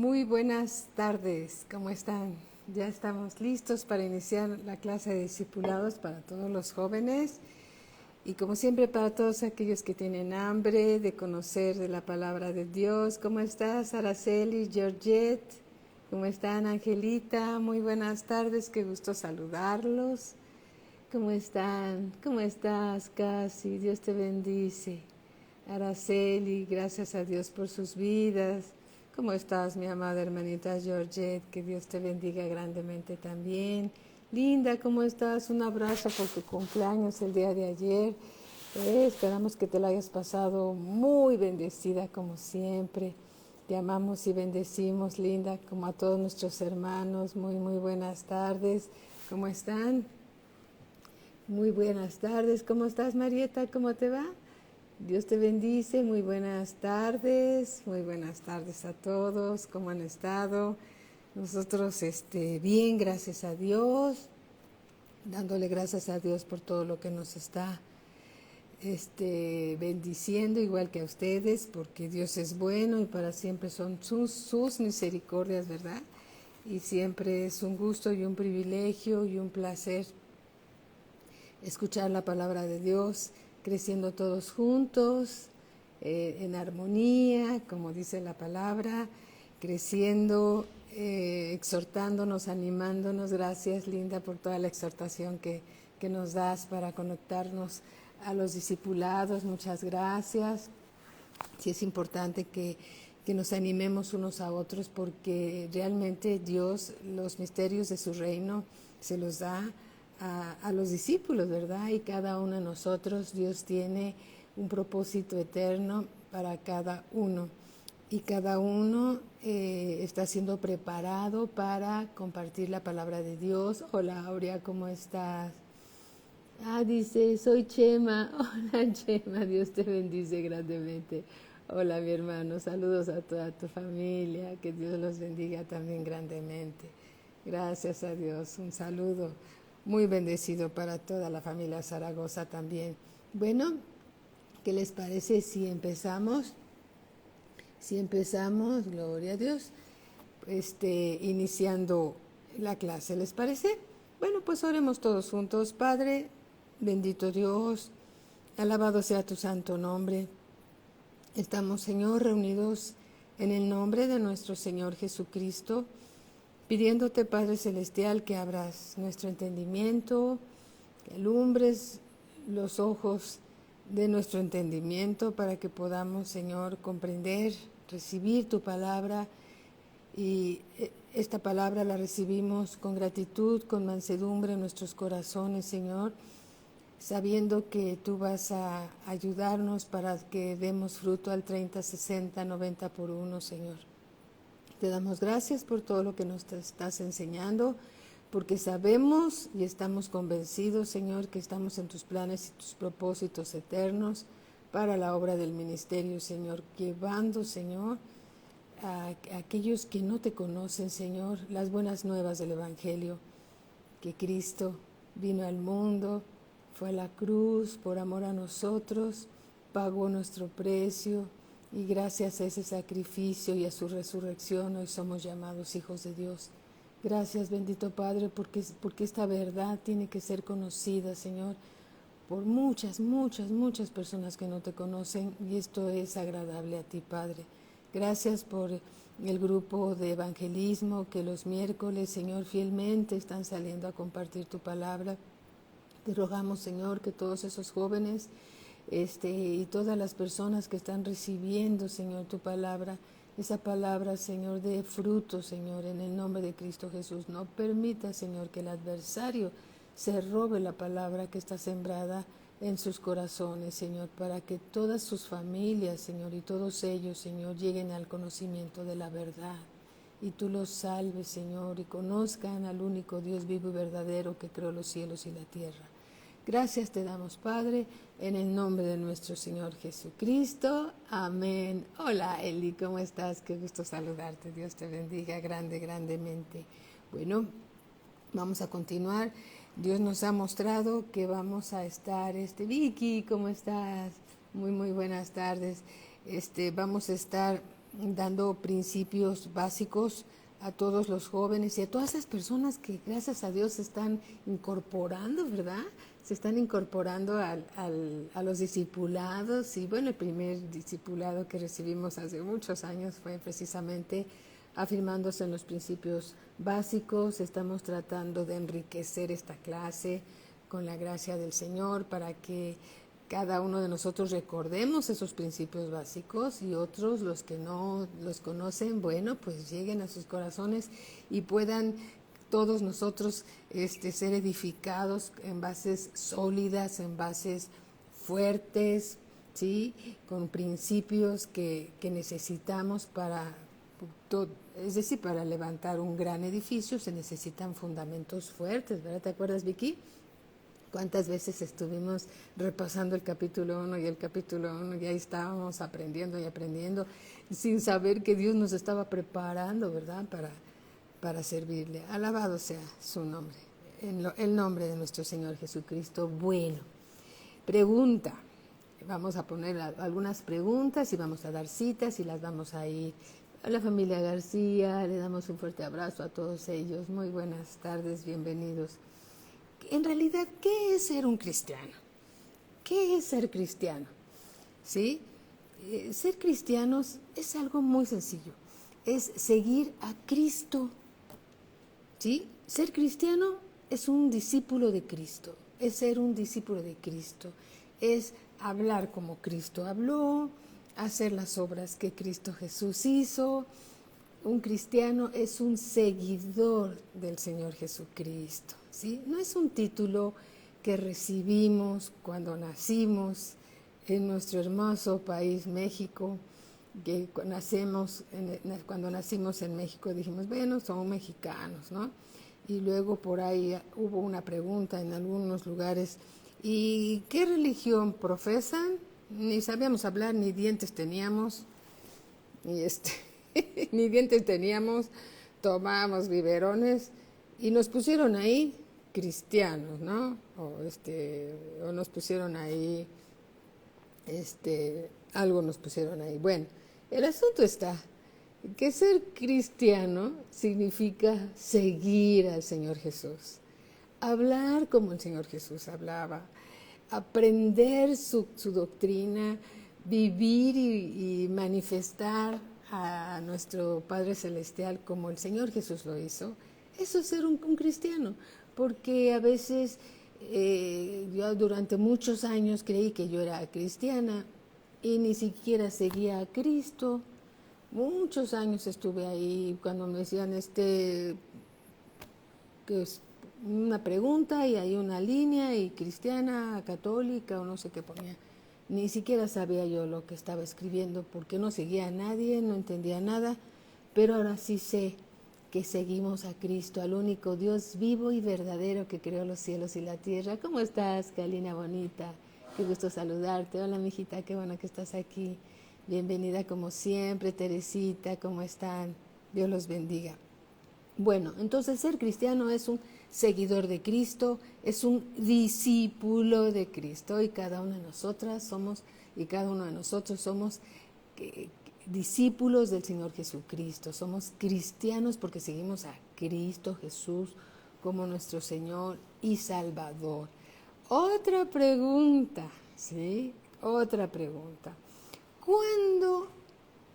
Muy buenas tardes, ¿cómo están? Ya estamos listos para iniciar la clase de discipulados para todos los jóvenes y como siempre para todos aquellos que tienen hambre de conocer de la palabra de Dios. ¿Cómo estás, Araceli, Georgette? ¿Cómo están, Angelita? Muy buenas tardes, qué gusto saludarlos. ¿Cómo están? ¿Cómo estás, Casi? Dios te bendice. Araceli, gracias a Dios por sus vidas. ¿Cómo estás, mi amada hermanita Georgette? Que Dios te bendiga grandemente también. Linda, ¿cómo estás? Un abrazo por tu cumpleaños el día de ayer. Esperamos que te la hayas pasado muy bendecida como siempre. Te amamos y bendecimos, Linda, como a todos nuestros hermanos. Muy buenas tardes. ¿Cómo están? Muy buenas tardes. ¿Cómo estás, Marieta? ¿Cómo te va? Dios te bendice, muy buenas tardes a todos, ¿cómo han estado? Nosotros bien, gracias a Dios, dándole gracias a Dios por todo lo que nos está bendiciendo, igual que a ustedes, porque Dios es bueno y para siempre son sus misericordias, ¿verdad? Y siempre es un gusto y un privilegio y un placer escuchar la palabra de Dios, creciendo todos juntos, en armonía, como dice la palabra, creciendo, exhortándonos, animándonos. Gracias, Linda, por toda la exhortación que nos das para conectarnos a los discipulados. Muchas gracias. Sí es importante que nos animemos unos a otros porque realmente Dios los misterios de su reino se los da a los discípulos, ¿verdad? Y cada uno de nosotros, Dios tiene un propósito eterno para cada uno. Y cada uno está siendo preparado para compartir la palabra de Dios. Hola, Aurea, ¿cómo estás? Dice, soy Chema. Hola, Chema, Dios te bendice grandemente. Hola, mi hermano, saludos a toda tu familia, que Dios los bendiga también grandemente. Gracias a Dios, un saludo muy bendecido para toda la familia Zaragoza también. Bueno, ¿qué les parece si empezamos? Si empezamos, gloria a Dios, iniciando la clase, ¿les parece? Bueno, pues oremos todos juntos. Padre, bendito Dios, alabado sea tu santo nombre. Estamos, Señor, reunidos en el nombre de nuestro Señor Jesucristo, pidiéndote, Padre Celestial, que abras nuestro entendimiento, que alumbres los ojos de nuestro entendimiento para que podamos, Señor, comprender, recibir tu palabra. Y esta palabra la recibimos con gratitud, con mansedumbre en nuestros corazones, Señor, sabiendo que tú vas a ayudarnos para que demos fruto al 30, 60, 90 por uno, Señor. Te damos gracias por todo lo que nos estás enseñando, porque sabemos y estamos convencidos, Señor, que estamos en tus planes y tus propósitos eternos para la obra del ministerio, Señor, llevando, Señor, a aquellos que no te conocen, Señor, las buenas nuevas del Evangelio, que Cristo vino al mundo, fue a la cruz por amor a nosotros, pagó nuestro precio y gracias a ese sacrificio y a su resurrección hoy somos llamados hijos de Dios. Gracias, bendito Padre, porque esta verdad tiene que ser conocida, Señor, por muchas personas que no te conocen y esto es agradable a ti, Padre. Gracias por el grupo de evangelismo que los miércoles, Señor, fielmente están saliendo a compartir tu palabra. Te rogamos, Señor, que todos esos jóvenes y todas las personas que están recibiendo, Señor, tu palabra, esa palabra, Señor, dé fruto, Señor, en el nombre de Cristo Jesús. No permita, Señor, que el adversario se robe la palabra que está sembrada en sus corazones, Señor, para que todas sus familias, Señor, y todos ellos, Señor, lleguen al conocimiento de la verdad. Y tú los salves, Señor, y conozcan al único Dios vivo y verdadero que creó los cielos y la tierra. Gracias te damos, Padre, en el nombre de nuestro Señor Jesucristo. Amén. Hola, Eli, ¿cómo estás? Qué gusto saludarte. Dios te bendiga grandemente. Bueno, vamos a continuar. Dios nos ha mostrado que vamos a estar, Vicky, ¿cómo estás? Muy buenas tardes. Vamos a estar dando principios básicos a todos los jóvenes y a todas las personas que gracias a Dios se están incorporando, ¿verdad? Se están incorporando a los discipulados. Y bueno, el primer discipulado que recibimos hace muchos años fue precisamente afirmándose en los principios básicos. Estamos tratando de enriquecer esta clase con la gracia del Señor para que cada uno de nosotros recordemos esos principios básicos y otros, los que no los conocen, bueno, pues lleguen a sus corazones y puedan todos nosotros ser edificados en bases sólidas, en bases fuertes, ¿sí? Con principios que necesitamos para, es decir, para levantar un gran edificio se necesitan fundamentos fuertes, ¿verdad? ¿Te acuerdas, Vicky? ¿Cuántas veces estuvimos repasando el capítulo 1 y el capítulo 1 y ahí estábamos aprendiendo y aprendiendo sin saber que Dios nos estaba preparando, ¿verdad? Para servirle. Alabado sea su nombre, el nombre de nuestro Señor Jesucristo. Bueno, pregunta. Vamos a poner algunas preguntas y vamos a dar citas y las vamos a ir a la familia García. Le damos un fuerte abrazo a todos ellos. Muy buenas tardes, bienvenidos. En realidad, ¿qué es ser un cristiano? ¿Qué es ser cristiano? ¿Sí? Ser cristianos es algo muy sencillo. Es seguir a Cristo. ¿Sí? Ser cristiano es un discípulo de Cristo. Es ser un discípulo de Cristo. Es hablar como Cristo habló, hacer las obras que Cristo Jesús hizo. Un cristiano es un seguidor del Señor Jesucristo, ¿sí? No es un título que recibimos cuando nacimos en nuestro hermoso país México, que cuando nacimos en México dijimos, bueno, somos mexicanos, ¿no? Y luego por ahí hubo una pregunta en algunos lugares, ¿y qué religión profesan? Ni sabíamos hablar, ni dientes teníamos, y ni dientes teníamos, tomábamos biberones y nos pusieron ahí cristianos, ¿no? O nos pusieron ahí, algo nos pusieron ahí. Bueno, el asunto está que ser cristiano significa seguir al Señor Jesús, hablar como el Señor Jesús hablaba, aprender su doctrina, vivir y manifestar a nuestro Padre Celestial como el Señor Jesús lo hizo. Eso es ser un cristiano, porque a veces yo durante muchos años creí que yo era cristiana y ni siquiera seguía a Cristo. Muchos años estuve ahí cuando me decían que es una pregunta y hay una línea y cristiana, católica o no sé qué ponía. Ni siquiera sabía yo lo que estaba escribiendo porque no seguía a nadie, no entendía nada, pero ahora sí sé que seguimos a Cristo, al único Dios vivo y verdadero que creó los cielos y la tierra. ¿Cómo estás, Kalina bonita? Qué gusto saludarte. Hola, mijita, qué bueno que estás aquí. Bienvenida como siempre, Teresita, ¿cómo están? Dios los bendiga. Bueno, entonces ser cristiano es un seguidor de Cristo, es un discípulo de Cristo y cada una de nosotras somos, y cada uno de nosotros somos discípulos del Señor Jesucristo, somos cristianos porque seguimos a Cristo Jesús como nuestro Señor y Salvador. Otra pregunta, ¿sí? Otra pregunta. ¿Cuándo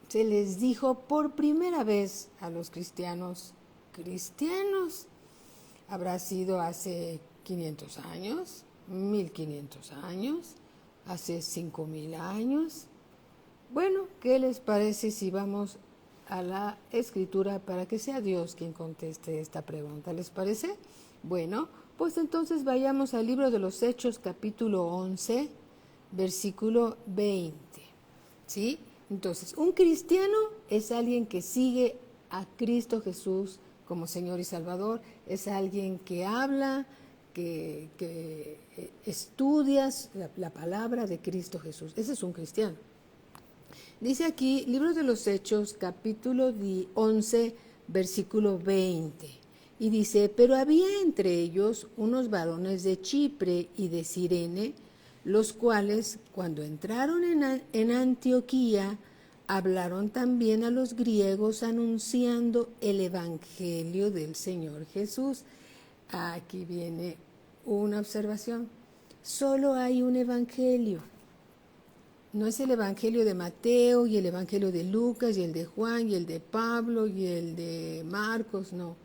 se les dijo por primera vez a los cristianos? ¿Habrá sido hace 500 años, 1500 años, hace 5000 años? Bueno, ¿qué les parece si vamos a la Escritura para que sea Dios quien conteste esta pregunta? ¿Les parece? Bueno, pues entonces vayamos al libro de los Hechos, capítulo 11, versículo 20. ¿Sí? Entonces, un cristiano es alguien que sigue a Cristo Jesús como Señor y Salvador, es alguien que habla, que estudia la palabra de Cristo Jesús. Ese es un cristiano. Dice aquí, libro de los Hechos, capítulo 11, versículo 20. Y dice, pero había entre ellos unos varones de Chipre y de Cirene, los cuales, cuando entraron en Antioquía, hablaron también a los griegos anunciando el evangelio del Señor Jesús. Aquí viene una observación. Solo hay un evangelio. No es el evangelio de Mateo y el evangelio de Lucas y el de Juan y el de Pablo y el de Marcos, no.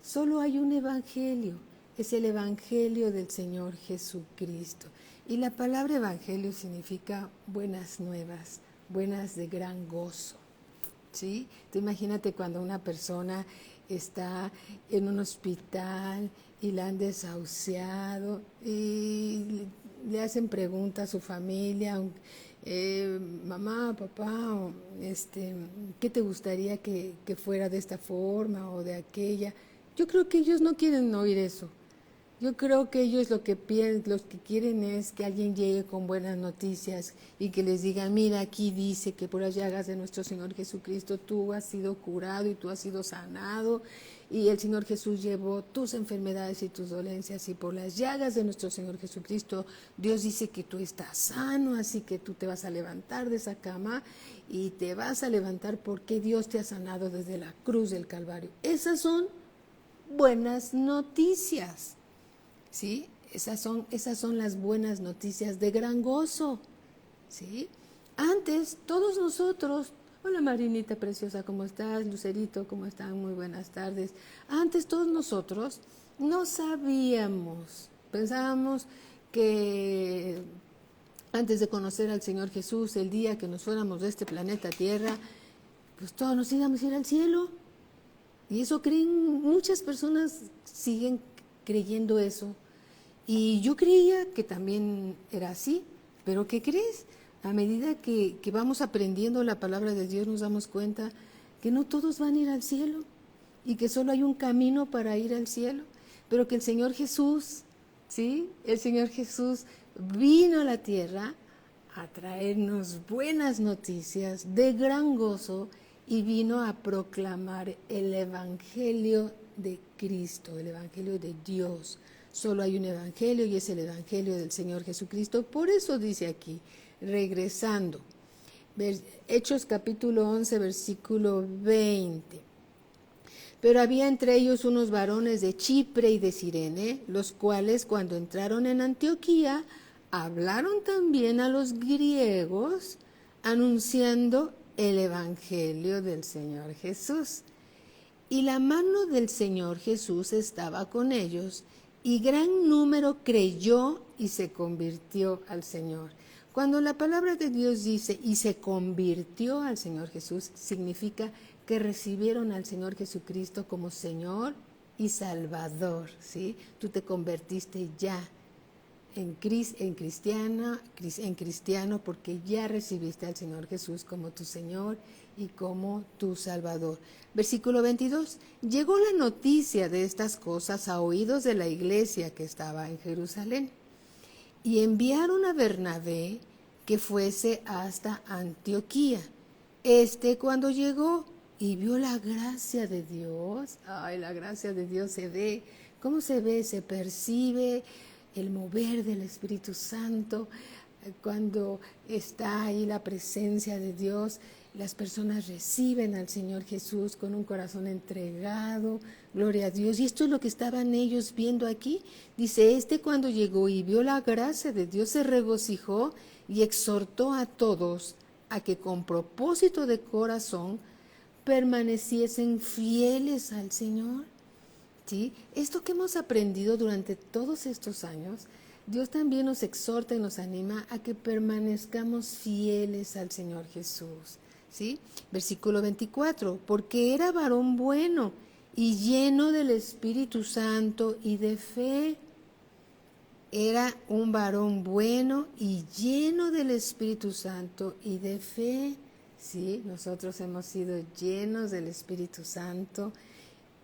Solo hay un evangelio. Es el evangelio del Señor Jesucristo. Y la palabra evangelio significa buenas nuevas, buenas de gran gozo. ¿Sí? Tú imagínate cuando una persona está en un hospital y la han desahuciado y le hacen preguntas a su familia, mamá, papá, ¿qué te gustaría que fuera de esta forma o de aquella? Yo creo que ellos no quieren oír eso. Yo creo que ellos lo que quieren es que alguien llegue con buenas noticias y que les diga, mira, aquí dice que por las llagas de nuestro Señor Jesucristo tú has sido curado y tú has sido sanado, y el Señor Jesús llevó tus enfermedades y tus dolencias, y por las llagas de nuestro Señor Jesucristo Dios dice que tú estás sano, así que tú te vas a levantar de esa cama y te vas a levantar porque Dios te ha sanado desde la cruz del Calvario. Esas son buenas noticias. ¿Sí? Esas son las buenas noticias de gran gozo. ¿Sí? Antes, todos nosotros, hola Marinita preciosa, ¿cómo estás? Lucerito, ¿cómo están? Muy buenas tardes. Antes todos nosotros no sabíamos, pensábamos que antes de conocer al Señor Jesús, el día que nos fuéramos de este planeta Tierra, pues todos nos íbamos a ir al cielo. Y eso creen, muchas personas siguen creyendo eso. Y yo creía que también era así, pero ¿qué crees? A medida que vamos aprendiendo la palabra de Dios nos damos cuenta que no todos van a ir al cielo y que solo hay un camino para ir al cielo, pero que el Señor Jesús, ¿sí? El Señor Jesús vino a la tierra a traernos buenas noticias de gran gozo y vino a proclamar el Evangelio de Cristo, el Evangelio de Dios. Solo hay un Evangelio y es el Evangelio del Señor Jesucristo. Por eso dice aquí, regresando, Hechos capítulo 11, versículo 20. Pero había entre ellos unos varones de Chipre y de Cirene, los cuales cuando entraron en Antioquía, hablaron también a los griegos, anunciando el Evangelio del Señor Jesús. Y la mano del Señor Jesús estaba con ellos, y gran número creyó y se convirtió al Señor. Cuando la palabra de Dios dice, y se convirtió al Señor Jesús, significa que recibieron al Señor Jesucristo como Señor y Salvador, ¿sí? Tú te convertiste ya en cristiano porque ya recibiste al Señor Jesús como tu Señor y como tu Salvador. Versículo 22. Llegó la noticia de estas cosas a oídos de la iglesia que estaba en Jerusalén, y enviaron a Bernabé que fuese hasta Antioquía. Cuando llegó y vio la gracia de Dios, la gracia de Dios se ve. ¿Cómo se ve? Se percibe el mover del Espíritu Santo. Cuando está ahí la presencia de Dios, las personas reciben al Señor Jesús con un corazón entregado, gloria a Dios. Y esto es lo que estaban ellos viendo aquí. Dice, cuando llegó y vio la gracia de Dios, se regocijó y exhortó a todos a que con propósito de corazón permaneciesen fieles al Señor. ¿Sí? Esto que hemos aprendido durante todos estos años, Dios también nos exhorta y nos anima a que permanezcamos fieles al Señor Jesús. ¿Sí? Versículo 24, porque era varón bueno y lleno del Espíritu Santo y de fe. Era un varón bueno y lleno del Espíritu Santo y de fe. Sí, nosotros hemos sido llenos del Espíritu Santo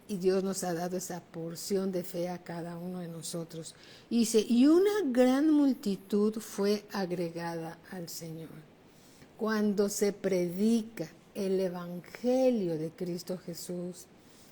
y Dios nos ha dado esa porción de fe a cada uno de nosotros. Y dice, y una gran multitud fue agregada al Señor. Cuando se predica el Evangelio de Cristo Jesús,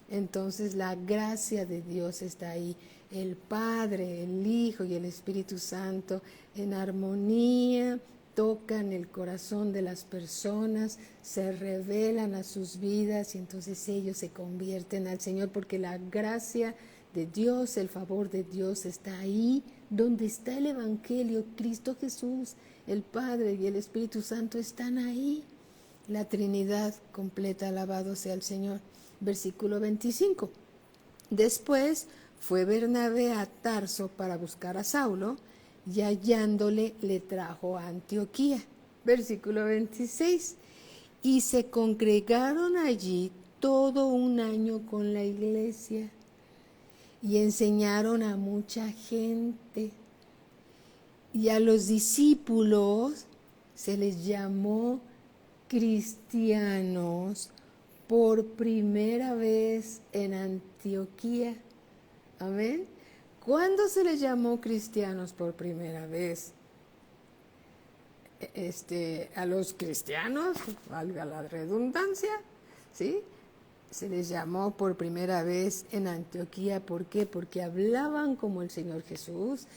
entonces la gracia de Dios está ahí. El Padre, el Hijo y el Espíritu Santo en armonía, tocan el corazón de las personas, se revelan a sus vidas y entonces ellos se convierten al Señor porque la gracia de Dios, el favor de Dios está ahí donde está el Evangelio. Cristo Jesús, el Padre y el Espíritu Santo están ahí. La Trinidad completa, alabado sea el Señor. Versículo 25. Después fue Bernabé a Tarso para buscar a Saulo y hallándole le trajo a Antioquía. Versículo 26. Y se congregaron allí todo un año con la iglesia y enseñaron a mucha gente. Y a los discípulos se les llamó cristianos por primera vez en Antioquía. Amén. ¿Cuándo se les llamó cristianos por primera vez? A los cristianos, valga la redundancia, ¿sí? Se les llamó por primera vez en Antioquía. ¿Por qué? Porque hablaban como el Señor Jesús,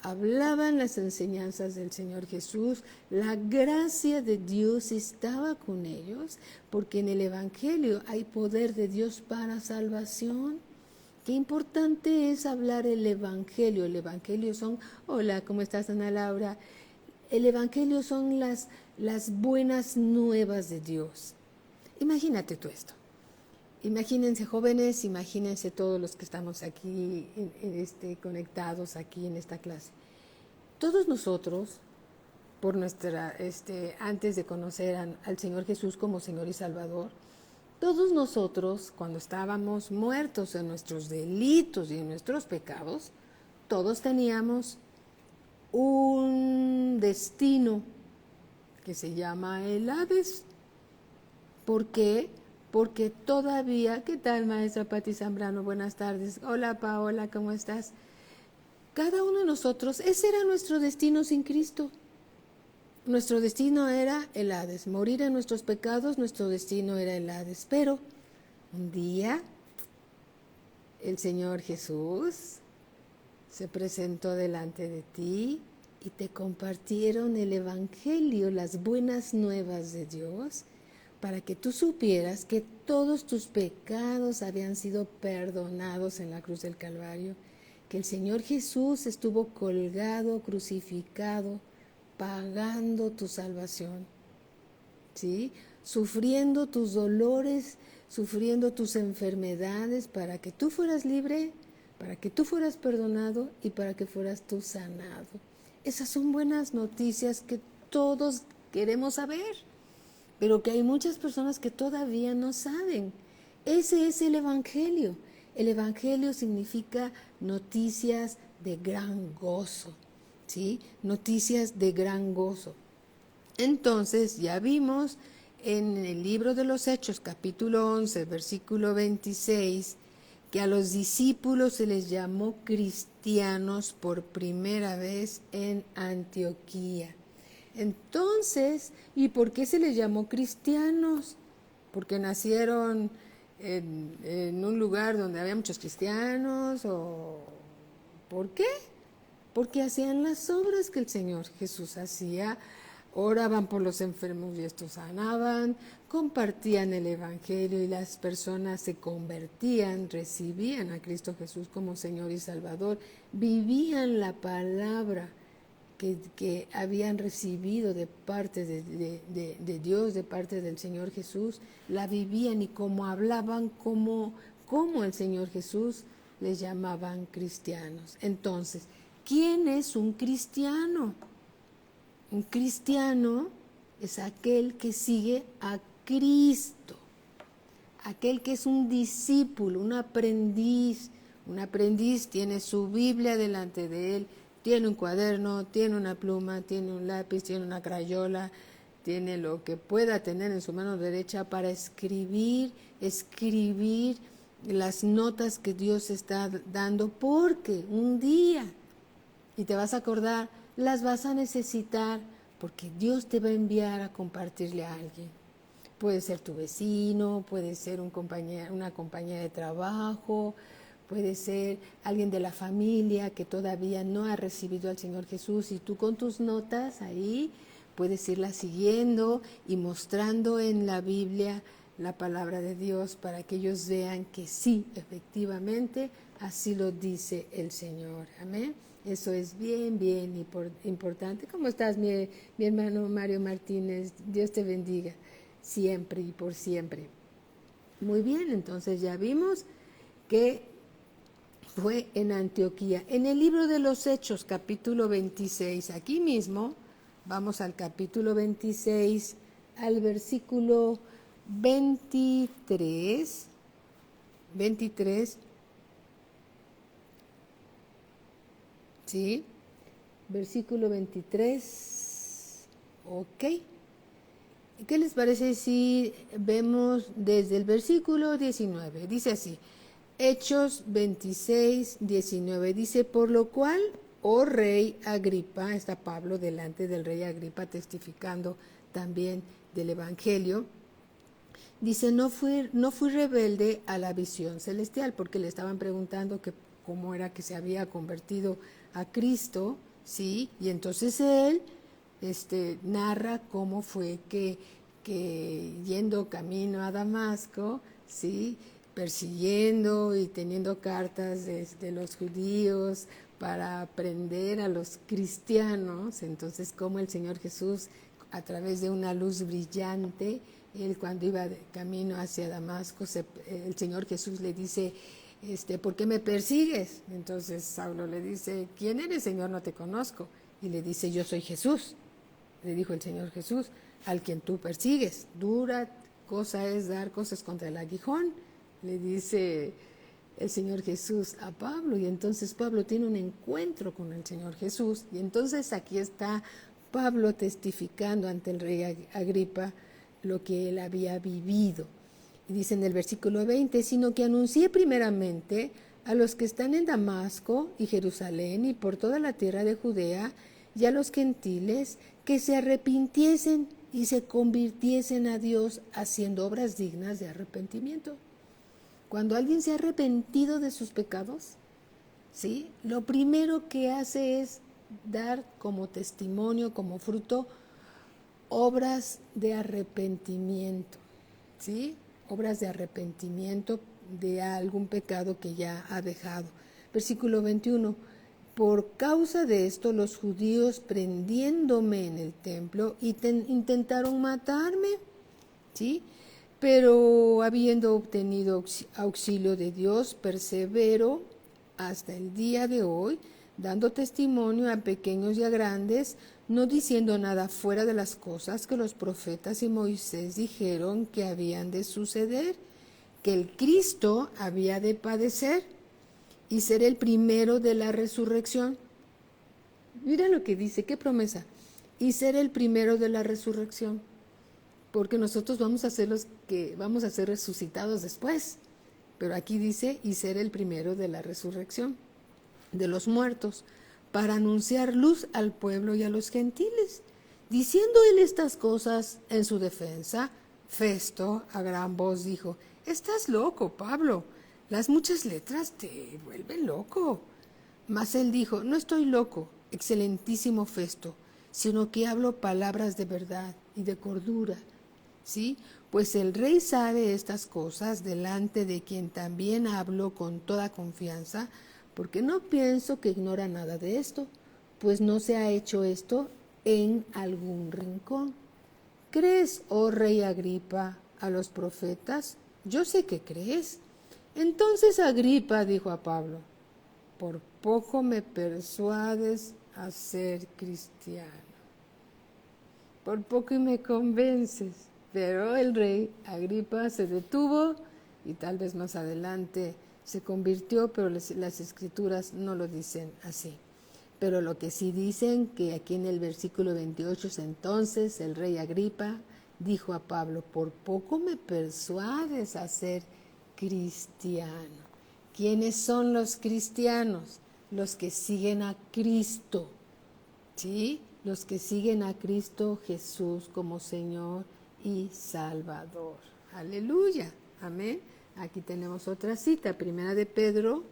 hablaban las enseñanzas del Señor Jesús, la gracia de Dios estaba con ellos, porque en el Evangelio hay poder de Dios para salvación. Qué importante es hablar el Evangelio. El Evangelio son, hola, ¿cómo estás, Ana Laura? El Evangelio son las buenas nuevas de Dios. Imagínate tú esto. Imagínense jóvenes, imagínense todos los que estamos aquí conectados aquí en esta clase. Todos nosotros, por antes de conocer al Señor Jesús como Señor y Salvador, todos nosotros, cuando estábamos muertos en nuestros delitos y en nuestros pecados, todos teníamos un destino que se llama el Hades. ¿Por qué? Porque todavía, ¿qué tal, maestra Pati Zambrano? Buenas tardes. Hola, Paola, ¿cómo estás? Cada uno de nosotros, ese era nuestro destino sin Cristo. Nuestro destino era el Hades. Morir en nuestros pecados, nuestro destino era el Hades. Pero un día, el Señor Jesús se presentó delante de ti y te compartieron el Evangelio, las buenas nuevas de Dios, para que tú supieras que todos tus pecados habían sido perdonados en la cruz del Calvario, que el Señor Jesús estuvo colgado, crucificado, pagando tu salvación, ¿sí? Sufriendo tus dolores, sufriendo tus enfermedades, para que tú fueras libre, para que tú fueras perdonado y para que fueras tú sanado. Esas son buenas noticias que todos queremos saber, pero que hay muchas personas que todavía no saben. Ese es el Evangelio. El Evangelio significa noticias de gran gozo, ¿sí? Noticias de gran gozo. Entonces, ya vimos en el libro de los Hechos, capítulo 11, versículo 26, que a los discípulos se les llamó cristianos por primera vez en Antioquía. Entonces, ¿y por qué se les llamó cristianos? ¿Porque nacieron en un lugar donde había muchos cristianos? ¿O por qué? Porque hacían las obras que el Señor Jesús hacía, oraban por los enfermos y estos sanaban, compartían el Evangelio y las personas se convertían, recibían a Cristo Jesús como Señor y Salvador, vivían la palabra que habían recibido de parte de Dios, de parte del Señor Jesús, la vivían y como hablaban, como el Señor Jesús, les llamaban cristianos. Entonces, ¿quién es un cristiano? Un cristiano es aquel que sigue a Cristo, aquel que es un discípulo, un aprendiz. Un aprendiz tiene su Biblia delante de él, tiene un cuaderno, tiene una pluma, tiene un lápiz, tiene una crayola, tiene lo que pueda tener en su mano derecha para escribir las notas que Dios está dando, porque un día, y te vas a acordar, las vas a necesitar, porque Dios te va a enviar a compartirle a alguien. Puede ser tu vecino, puede ser una compañera de trabajo, puede ser alguien de la familia que todavía no ha recibido al Señor Jesús, y tú con tus notas ahí puedes irla siguiendo y mostrando en la Biblia la palabra de Dios para que ellos vean que sí, efectivamente, así lo dice el Señor. Amén. Eso es bien, bien importante. ¿Cómo estás, mi hermano Mario Martínez? Dios te bendiga siempre y por siempre. Muy bien, entonces ya vimos que fue en Antioquía. En el libro de los Hechos, capítulo 26, aquí mismo, vamos al capítulo 26, al versículo 23, ¿sí? Versículo 23, ok. ¿Qué les parece si vemos desde el versículo 19? Dice así, Hechos 26, 19, dice, por lo cual, oh rey Agripa, está Pablo delante del rey Agripa testificando también del Evangelio, dice, no fui rebelde a la visión celestial, porque le estaban preguntando que cómo era que se había convertido a Cristo, ¿sí? Y entonces él narra cómo fue que yendo camino a Damasco, ¿sí? Persiguiendo y teniendo cartas de los judíos para prender a los cristianos, entonces como el Señor Jesús a través de una luz brillante, él cuando iba de camino hacia Damasco, el Señor Jesús le dice, ¿por qué me persigues? Entonces Saulo le dice, ¿quién eres, Señor? No te conozco. Y le dice, yo soy Jesús. Le dijo el Señor Jesús, al quien tú persigues. Dura cosa es dar cosas contra el aguijón, le dice el Señor Jesús a Pablo. Y entonces Pablo tiene un encuentro con el Señor Jesús. Y entonces aquí está Pablo testificando ante el rey Agripa lo que él había vivido. Y dice en el versículo 20, sino que anuncié primeramente a los que están en Damasco y Jerusalén y por toda la tierra de Judea y a los gentiles que se arrepintiesen y se convirtiesen a Dios haciendo obras dignas de arrepentimiento. Cuando alguien se ha arrepentido de sus pecados, ¿sí? Lo primero que hace es dar como testimonio, como fruto, obras de arrepentimiento, ¿sí? Obras de arrepentimiento de algún pecado que ya ha dejado. Versículo 21, por causa de esto los judíos prendiéndome en el templo intentaron matarme, ¿sí? Pero habiendo obtenido auxilio de Dios, persevero hasta el día de hoy, dando testimonio a pequeños y a grandes, no diciendo nada fuera de las cosas que los profetas y Moisés dijeron que habían de suceder, que el Cristo había de padecer y ser el primero de la resurrección. Mira lo que dice, qué promesa. Y ser el primero de la resurrección. Porque nosotros vamos a ser los que vamos a ser resucitados después. Pero aquí dice, y ser el primero de la resurrección de los muertos, para anunciar luz al pueblo y a los gentiles. Diciendo él estas cosas en su defensa, Festo a gran voz dijo, estás loco, Pablo, las muchas letras te vuelven loco. Mas él dijo, no estoy loco, excelentísimo Festo, sino que hablo palabras de verdad y de cordura, ¿sí? Pues el rey sabe estas cosas delante de quien también hablo con toda confianza, porque no pienso que ignora nada de esto, pues no se ha hecho esto en algún rincón. ¿Crees, oh rey Agripa, a los profetas? Yo sé que crees. Entonces Agripa dijo a Pablo, por poco me persuades a ser cristiano. Por poco y me convences. Pero el rey Agripa se detuvo y tal vez más adelante se convirtió, pero las escrituras no lo dicen así. Pero lo que sí dicen, que aquí en el versículo 28, entonces el rey Agripa dijo a Pablo, por poco me persuades a ser cristiano. ¿Quiénes son los cristianos? Los que siguen a Cristo, ¿sí? Los que siguen a Cristo Jesús como Señor y Salvador. Aleluya, amén. Aquí tenemos otra cita, Primera de Pedro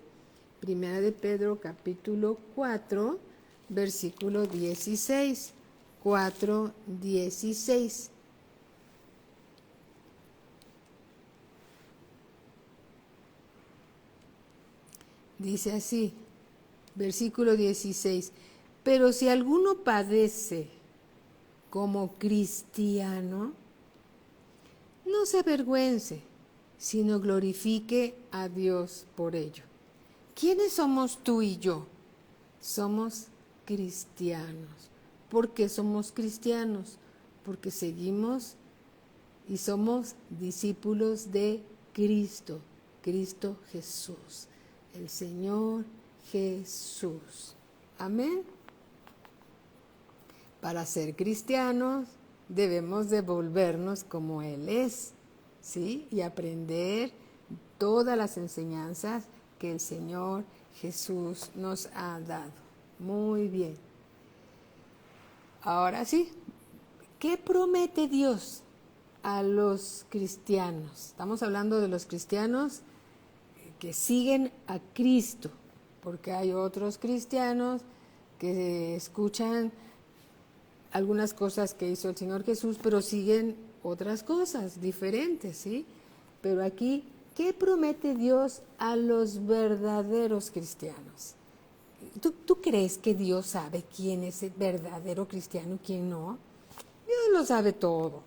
capítulo 4, versículo 16. 4:16. Dice así, versículo 16, pero si alguno padece como cristiano, no se avergüence, sino glorifique a Dios por ello. ¿Quiénes somos tú y yo? Somos cristianos. ¿Por qué somos cristianos? Porque seguimos y somos discípulos de Cristo, Cristo Jesús, el Señor Jesús. Amén. Para ser cristianos debemos de volvernos como Él es, ¿sí? Y aprender todas las enseñanzas que el Señor Jesús nos ha dado. Muy bien. Ahora sí, ¿qué promete Dios a los cristianos? Estamos hablando de los cristianos que siguen a Cristo, porque hay otros cristianos que escuchan algunas cosas que hizo el Señor Jesús, pero siguen otras cosas diferentes, ¿sí? Pero aquí, ¿qué promete Dios a los verdaderos cristianos? ¿Tú crees que Dios sabe quién es el verdadero cristiano y quién no? Dios lo sabe todo,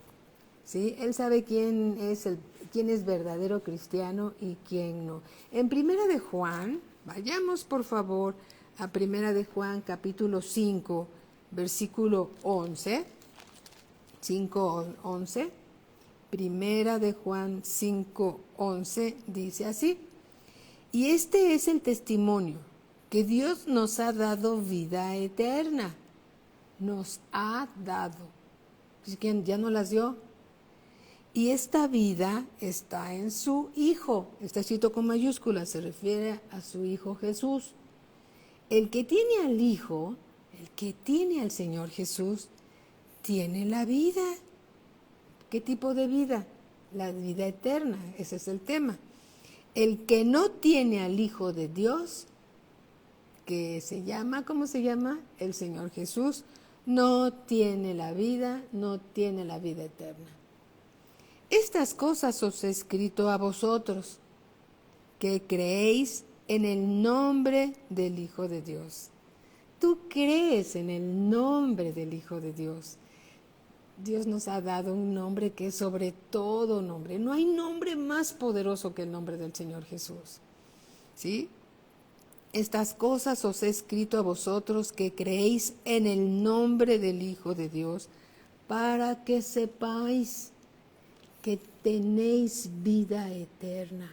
¿sí? Él sabe quién es verdadero cristiano y quién no. En Primera de Juan, vayamos por favor a Primera de Juan capítulo 5, versículo 11, 5:11. Primera de Juan 5:11 dice así, y este es el testimonio, que Dios nos ha dado vida eterna. Nos ha dado. ¿Quién ya no las dio? Y esta vida está en su Hijo. Está escrito con mayúsculas, se refiere a su Hijo Jesús. El que tiene al Hijo, el que tiene al Señor Jesús, tiene la vida. ¿Qué tipo de vida? La vida eterna, ese es el tema. El que no tiene al Hijo de Dios, que se llama, ¿cómo se llama? El Señor Jesús, no tiene la vida, no tiene la vida eterna. Estas cosas os he escrito a vosotros, que creéis en el nombre del Hijo de Dios. Tú crees en el nombre del Hijo de Dios. Dios nos ha dado un nombre que es sobre todo nombre. No hay nombre más poderoso que el nombre del Señor Jesús. ¿Sí? Estas cosas os he escrito a vosotros que creéis en el nombre del Hijo de Dios, para que sepáis que tenéis vida eterna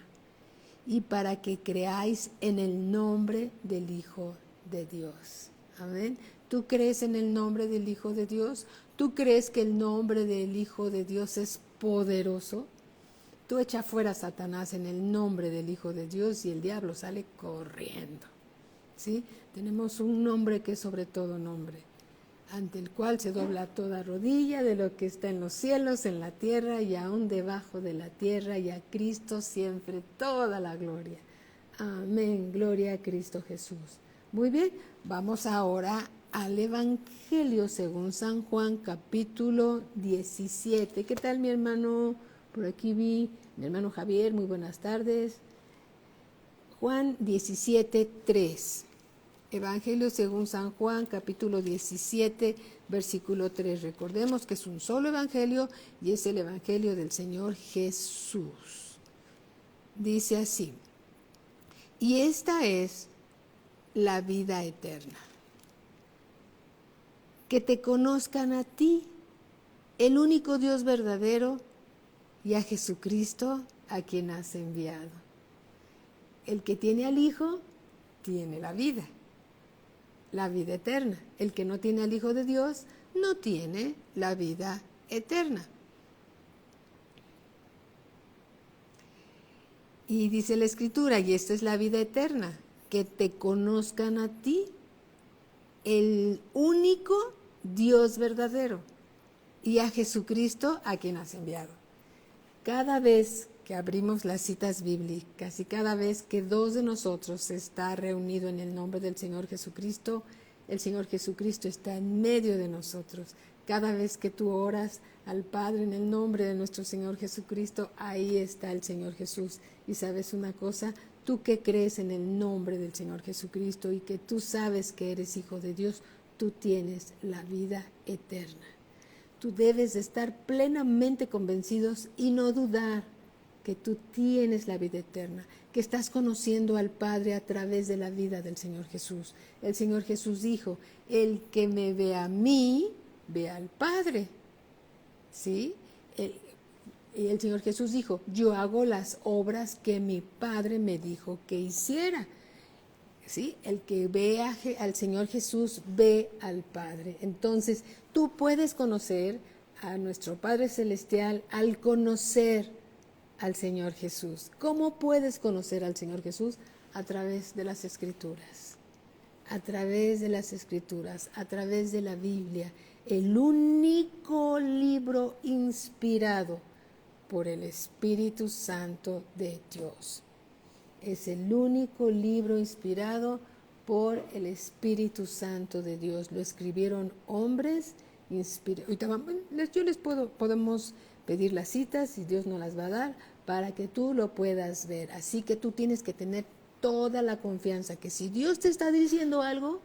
y para que creáis en el nombre del Hijo de Dios. Amén. ¿Tú crees en el nombre del Hijo de Dios? ¿Tú crees que el nombre del Hijo de Dios es poderoso? Tú echa fuera a Satanás en el nombre del Hijo de Dios y el diablo sale corriendo. ¿Sí? Tenemos un nombre que es sobre todo nombre, ante el cual se dobla toda rodilla de lo que está en los cielos, en la tierra y aún debajo de la tierra, y a Cristo siempre toda la gloria. Amén, gloria a Cristo Jesús. Muy bien, vamos ahora al Evangelio según San Juan, capítulo 17. ¿Qué tal, mi hermano? Por aquí vi, mi hermano Javier, muy buenas tardes. Juan 17:3. Evangelio según San Juan, capítulo 17, versículo 3. Recordemos que es un solo evangelio y es el evangelio del Señor Jesús. Dice así, y esta es la vida eterna, que te conozcan a ti, el único Dios verdadero, y a Jesucristo, a quien has enviado. El que tiene al Hijo, tiene la vida eterna. El que no tiene al Hijo de Dios, no tiene la vida eterna. Y dice la Escritura, y esta es la vida eterna, que te conozcan a ti, el único Dios verdadero, y a Jesucristo, a quien has enviado. Cada vez que abrimos las citas bíblicas y cada vez que dos de nosotros está reunido en el nombre del Señor Jesucristo, el Señor Jesucristo está en medio de nosotros. Cada vez que tú oras al Padre en el nombre de nuestro Señor Jesucristo, ahí está el Señor Jesús. Y sabes una cosa, tú que crees en el nombre del Señor Jesucristo y que tú sabes que eres hijo de Dios, tú tienes la vida eterna. Tú debes de estar plenamente convencidos y no dudar que tú tienes la vida eterna, que estás conociendo al Padre a través de la vida del Señor Jesús. El Señor Jesús dijo, el que me ve a mí, ve al Padre. ¿Sí? Y el Señor Jesús dijo, yo hago las obras que mi Padre me dijo que hiciera. ¿Sí? El que ve al Señor Jesús ve al Padre. Entonces, tú puedes conocer a nuestro Padre Celestial al conocer al Señor Jesús. ¿Cómo puedes conocer al Señor Jesús? A través de las Escrituras. A través de las Escrituras, a través de la Biblia, el único libro inspirado por el Espíritu Santo de Dios. Es el único libro inspirado por el Espíritu Santo de Dios. Lo escribieron hombres inspirados. Podemos pedir las citas y Dios nos las va a dar para que tú lo puedas ver. Así que tú tienes que tener toda la confianza que si Dios te está diciendo algo,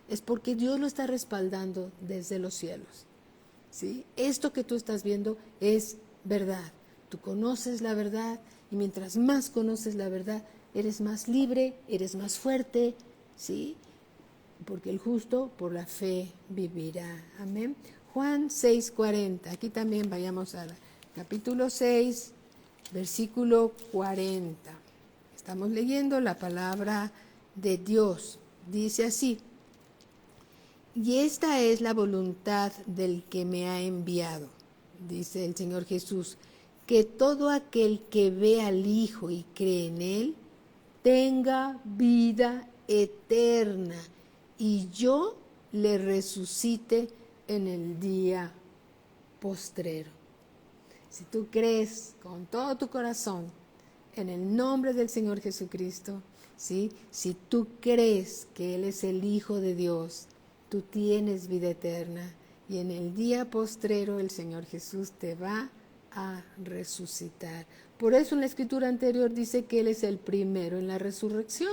es porque Dios lo está respaldando desde los cielos. ¿Sí? Esto que tú estás viendo es verdad. Tú conoces la verdad y mientras más conoces la verdad, eres más libre, eres más fuerte, ¿sí? Porque el justo por la fe vivirá. Amén. Juan 6:40. Aquí también vayamos al capítulo 6, versículo 40. Estamos leyendo la palabra de Dios. Dice así: y esta es la voluntad del que me ha enviado, dice el Señor Jesús, que todo aquel que ve al Hijo y cree en Él, tenga vida eterna, y yo le resucite en el día postrero. Si tú crees con todo tu corazón en el nombre del Señor Jesucristo, ¿sí? Si tú crees que Él es el Hijo de Dios, tú tienes vida eterna, y en el día postrero el Señor Jesús te va a resucitar. Por eso en la escritura anterior dice que Él es el primero en la resurrección,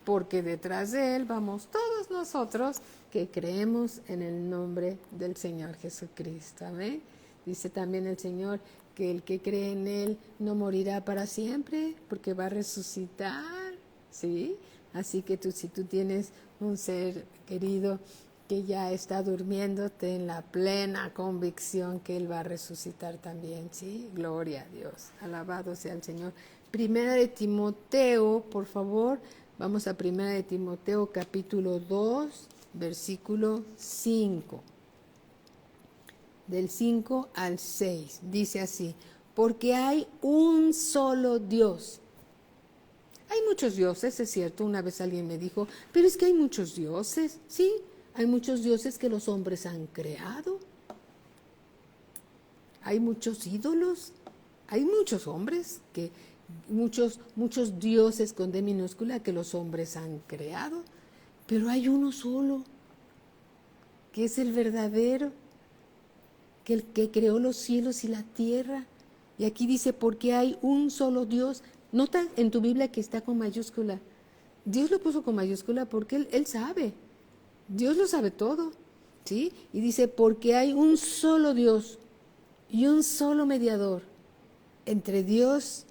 porque detrás de Él vamos todos nosotros que creemos en el nombre del Señor Jesucristo. Amén. Dice también el Señor que el que cree en Él no morirá para siempre, porque va a resucitar, ¿sí? Así que si tú tienes un ser querido que ya está durmiendo, ten la plena convicción que Él va a resucitar también, ¿sí? Gloria a Dios, alabado sea el Señor. Primera de Timoteo, por favor, vamos a Primera de Timoteo capítulo 2, versículo 5. Del 5 al 6, dice así: porque hay un solo Dios. Hay muchos dioses, es cierto, una vez alguien me dijo, pero es que hay muchos dioses, ¿sí? Hay muchos dioses que los hombres han creado. Hay muchos ídolos, hay muchos hombres, muchos dioses con D minúscula que los hombres han creado, pero hay uno solo, que es el verdadero, que el que creó los cielos y la tierra. Y aquí dice, porque hay un solo Dios. Nota en tu Biblia que está con mayúscula. Dios lo puso con mayúscula porque Él sabe. Dios lo sabe todo, ¿sí? Y dice, porque hay un solo Dios y un solo mediador entre Dios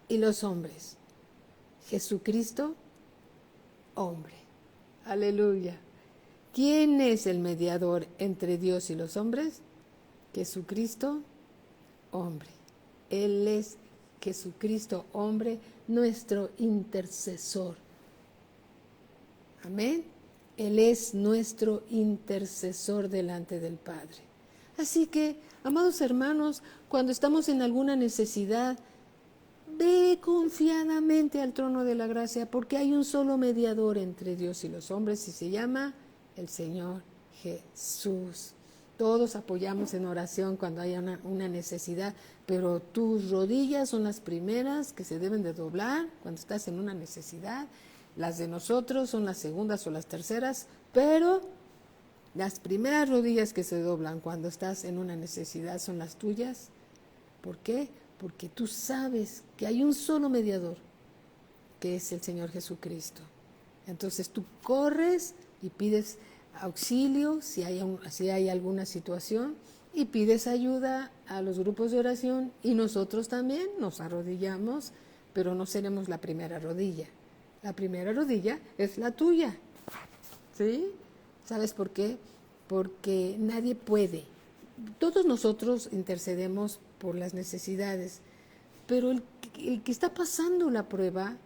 y los hombres. Jesucristo, hombre. Aleluya. ¿Quién es el mediador entre Dios y los hombres? Jesucristo, hombre. Él es Jesucristo, hombre, nuestro intercesor. Amén. Él es nuestro intercesor delante del Padre. Así que, amados hermanos, cuando estamos en alguna necesidad, ve confiadamente al trono de la gracia, porque hay un solo mediador entre Dios y los hombres y se llama el Señor Jesús. Todos apoyamos en oración cuando haya una necesidad, pero tus rodillas son las primeras que se deben de doblar cuando estás en una necesidad. Las de nosotros son las segundas o las terceras, pero Las primeras rodillas que se doblan cuando estás en una necesidad son las tuyas. ¿Por qué? Porque tú sabes que hay un solo mediador, que es el Señor Jesucristo. Entonces tú corres y pides auxilio si hay alguna situación y pides ayuda a los grupos de oración, y nosotros también nos arrodillamos, pero no seremos la primera rodilla. La primera rodilla es la tuya. ¿Sí? ¿Sabes por qué? Porque nadie puede. Todos nosotros intercedemos por las necesidades, pero el que está pasando la prueba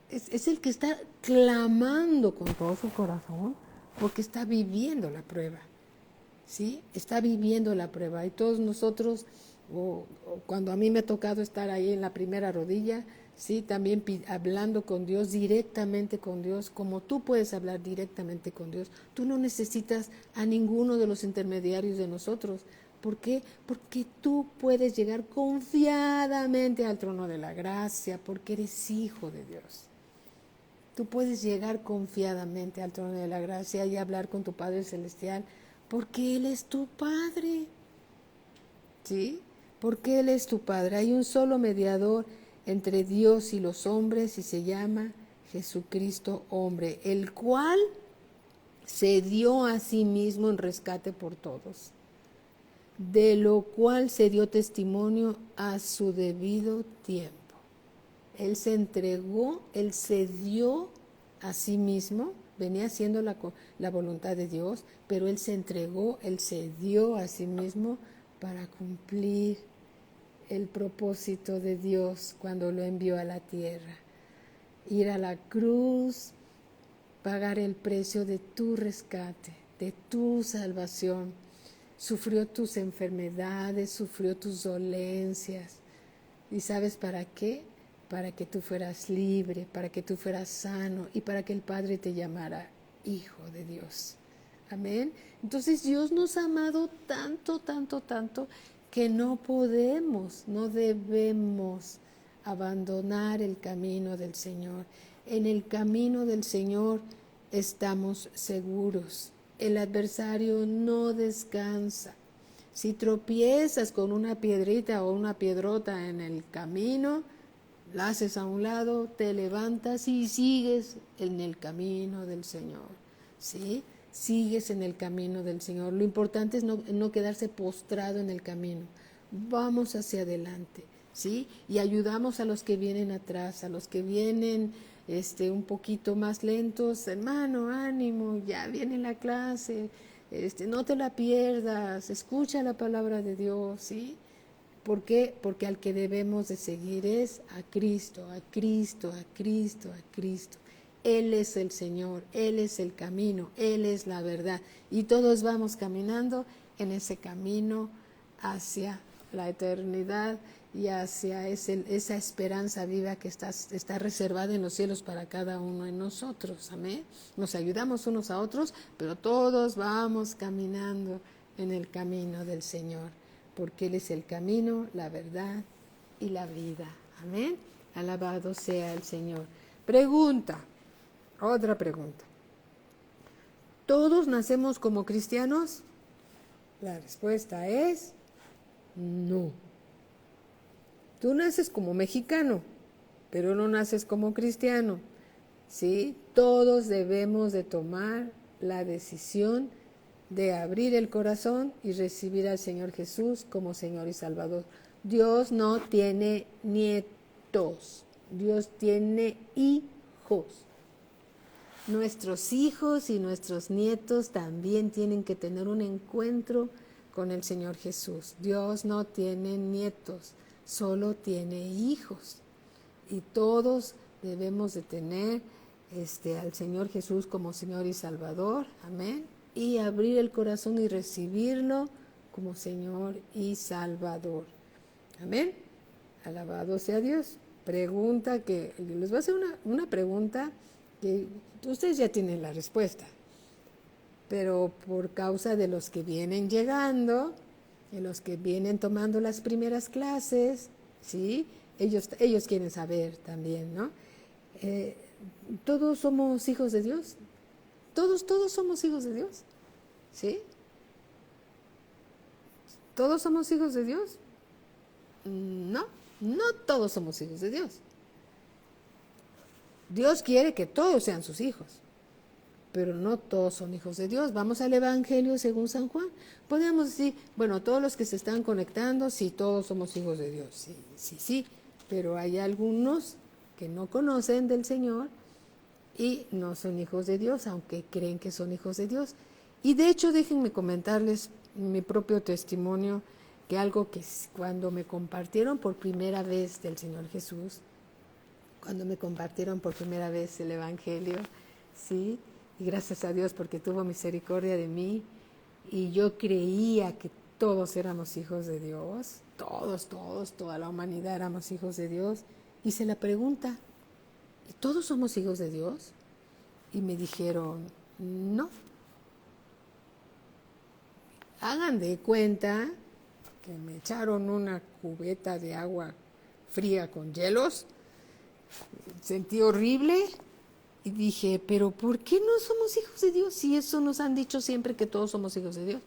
es el que está clamando con todo su corazón, porque está viviendo la prueba. ¿Sí? Está viviendo la prueba. Y todos nosotros, cuando a mí me ha tocado estar ahí en la primera rodilla, ¿sí? También hablando con Dios, directamente con Dios, como tú puedes hablar directamente con Dios. Tú no necesitas a ninguno de los intermediarios de nosotros. ¿Por qué? Porque tú puedes llegar confiadamente al trono de la gracia, porque eres hijo de Dios. Tú puedes llegar confiadamente al trono de la gracia y hablar con tu Padre Celestial, porque Él es tu Padre. ¿Sí? Porque Él es tu Padre. Hay un solo mediador entre Dios y los hombres, y se llama Jesucristo hombre, el cual se dio a sí mismo en rescate por todos, de lo cual se dio testimonio a su debido tiempo. Él se entregó, Él se dio a sí mismo, venía haciendo la voluntad de Dios, pero Él se entregó, Él se dio a sí mismo para cumplir el propósito de Dios cuando lo envió a la tierra. Ir a la cruz, pagar el precio de tu rescate, de tu salvación. Sufrió tus enfermedades, sufrió tus dolencias. ¿Y sabes para qué? Para que tú fueras libre, para que tú fueras sano y para que el Padre te llamara hijo de Dios. Amén. Entonces Dios nos ha amado tanto, tanto, tanto, que no podemos, no debemos abandonar el camino del Señor. En el camino del Señor estamos seguros. El adversario no descansa. Si tropiezas con una piedrita o una piedrota en el camino, la haces a un lado, te levantas y sigues en el camino del Señor. ¿Sí? Sigues en el camino del Señor. Lo importante es no quedarse postrado en el camino. Vamos hacia adelante, ¿sí? Y ayudamos a los que vienen atrás, a los que vienen un poquito más lentos. Hermano, ánimo, ya viene la clase, no te la pierdas, escucha la palabra de Dios, ¿sí? ¿Por qué? Porque al que debemos de seguir es a Cristo, a Cristo, a Cristo, a Cristo. Él es el Señor, Él es el camino, Él es la verdad. Y todos vamos caminando en ese camino hacia la eternidad y hacia esa esperanza viva que está reservada en los cielos para cada uno de nosotros. Amén. Nos ayudamos unos a otros, pero todos vamos caminando en el camino del Señor, porque Él es el camino, la verdad y la vida. Amén. Alabado sea el Señor. Pregunta. Otra pregunta. ¿Todos nacemos como cristianos? La respuesta es no. Tú naces como mexicano, pero no naces como cristiano. ¿Sí? Todos debemos de tomar la decisión de abrir el corazón y recibir al Señor Jesús como Señor y Salvador. Dios no tiene nietos, Dios tiene hijos. Nuestros hijos y nuestros nietos también tienen que tener un encuentro con el Señor Jesús. Dios no tiene nietos, solo tiene hijos. Y todos debemos de tener al Señor Jesús como Señor y Salvador. Amén. Y abrir el corazón y recibirlo como Señor y Salvador. Amén. Alabado sea Dios. Pregunta que les voy a hacer una pregunta que ustedes ya tienen la respuesta, pero por causa de los que vienen llegando, de los que vienen tomando las primeras clases, ¿sí? Ellos quieren saber también, ¿no? ¿Todos somos hijos de Dios? ¿Todos somos hijos de Dios? ¿sí? ¿Todos somos hijos de Dios? No, no todos somos hijos de Dios. Dios quiere que todos sean sus hijos, pero no todos son hijos de Dios. Vamos al Evangelio según San Juan. Podríamos decir, bueno, todos los que se están conectando, sí, todos somos hijos de Dios, sí, sí, sí, pero hay algunos que no conocen del Señor y no son hijos de Dios, aunque creen que son hijos de Dios. Y de hecho, déjenme comentarles mi propio testimonio, que algo que cuando me compartieron por primera vez del Señor Jesús, cuando me compartieron por primera vez el Evangelio, ¿sí? Y gracias a Dios porque tuvo misericordia de mí, y yo creía que todos éramos hijos de Dios, todos, toda la humanidad éramos hijos de Dios. Hice la pregunta, ¿y todos somos hijos de Dios? Y me dijeron, no. Hagan de cuenta que me echaron una cubeta de agua fría con hielos, sentí horrible y dije, pero ¿por qué no somos hijos de Dios? Si eso nos han dicho siempre, que todos somos hijos de Dios.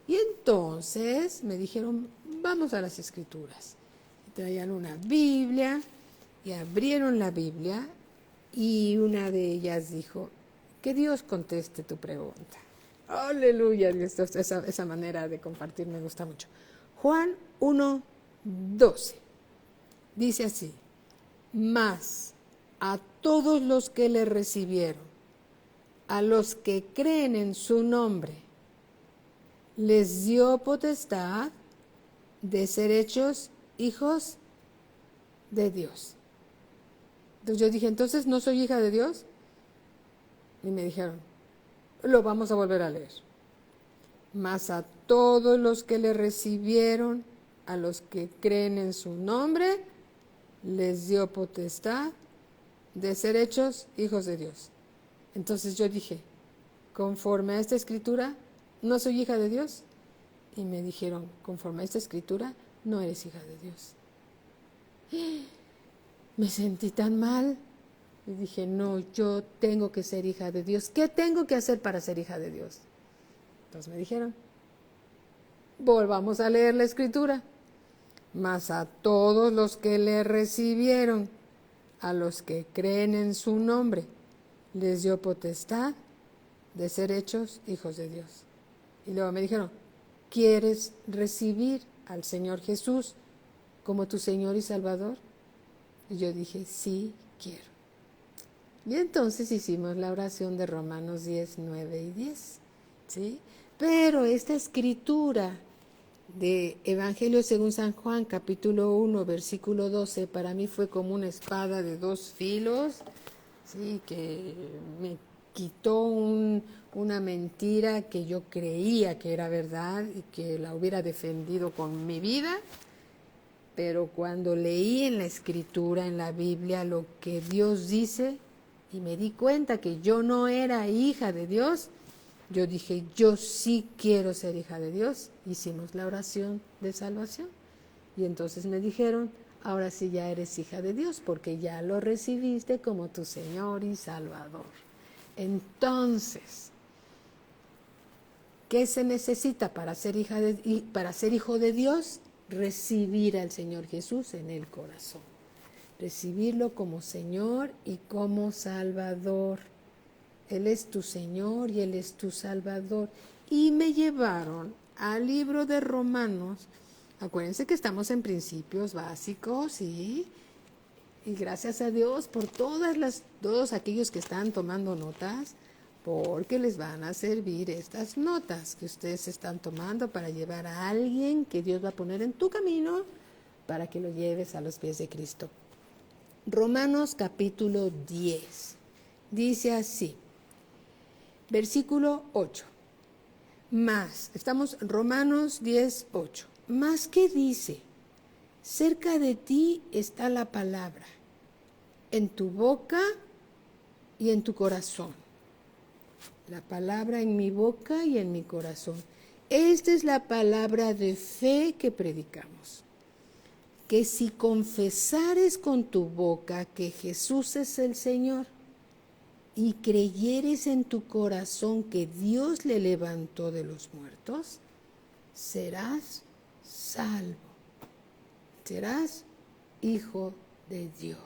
Y entonces me dijeron, vamos a las Escrituras. Y traían una Biblia y abrieron la Biblia, y una de ellas dijo, que Dios conteste tu pregunta. Aleluya, esa manera de compartir me gusta mucho. Juan 1:12 dice así, mas a todos los que le recibieron, a los que creen en su nombre, les dio potestad de ser hechos hijos de Dios. Entonces yo dije, ¿entonces no soy hija de Dios? Y me dijeron, lo vamos a volver a leer. Mas a todos los que le recibieron, a los que creen en su nombre, les dio potestad de ser hechos hijos de Dios. Entonces yo dije, conforme a esta escritura, ¿no soy hija de Dios? Y me dijeron, conforme a esta escritura, no eres hija de Dios. Me sentí tan mal. Y dije, no, yo tengo que ser hija de Dios. ¿Qué tengo que hacer para ser hija de Dios? Entonces me dijeron, volvamos a leer la escritura. Mas a todos los que le recibieron, a los que creen en su nombre, les dio potestad de ser hechos hijos de Dios. Y luego me dijeron, ¿quieres recibir al Señor Jesús como tu Señor y Salvador? Y yo dije, sí, quiero. Y entonces hicimos la oración de Romanos 10, 9 y 10, ¿sí? Pero esta escritura de Evangelio según San Juan, capítulo 1, versículo 12, para mí fue como una espada de dos filos, ¿sí? Que me quitó una mentira que yo creía que era verdad y que la hubiera defendido con mi vida. Pero cuando leí en la escritura, en la Biblia, lo que Dios dice, y me di cuenta que yo no era hija de Dios, yo dije, yo sí quiero ser hija de Dios. Hicimos la oración de salvación. Y entonces me dijeron, ahora sí ya eres hija de Dios, porque ya lo recibiste como tu Señor y Salvador. Entonces, ¿qué se necesita para ser hijo de Dios? Recibir al Señor Jesús en el corazón. Recibirlo como Señor y como Salvador. Él es tu Señor y Él es tu Salvador. Y me llevaron al libro de Romanos. Acuérdense que estamos en principios básicos, ¿sí? Y gracias a Dios por todos aquellos que están tomando notas, porque les van a servir estas notas que ustedes están tomando para llevar a alguien que Dios va a poner en tu camino para que lo lleves a los pies de Cristo. Romanos capítulo 10. Dice así, versículo 8. Estamos Romanos 10, 8. Más que dice, cerca de ti está la palabra, en tu boca y en tu corazón. La palabra en mi boca y en mi corazón. Esta es la palabra de fe que predicamos. Que si confesares con tu boca que Jesús es el Señor y creyeres en tu corazón que Dios le levantó de los muertos, serás salvo. Serás hijo de Dios.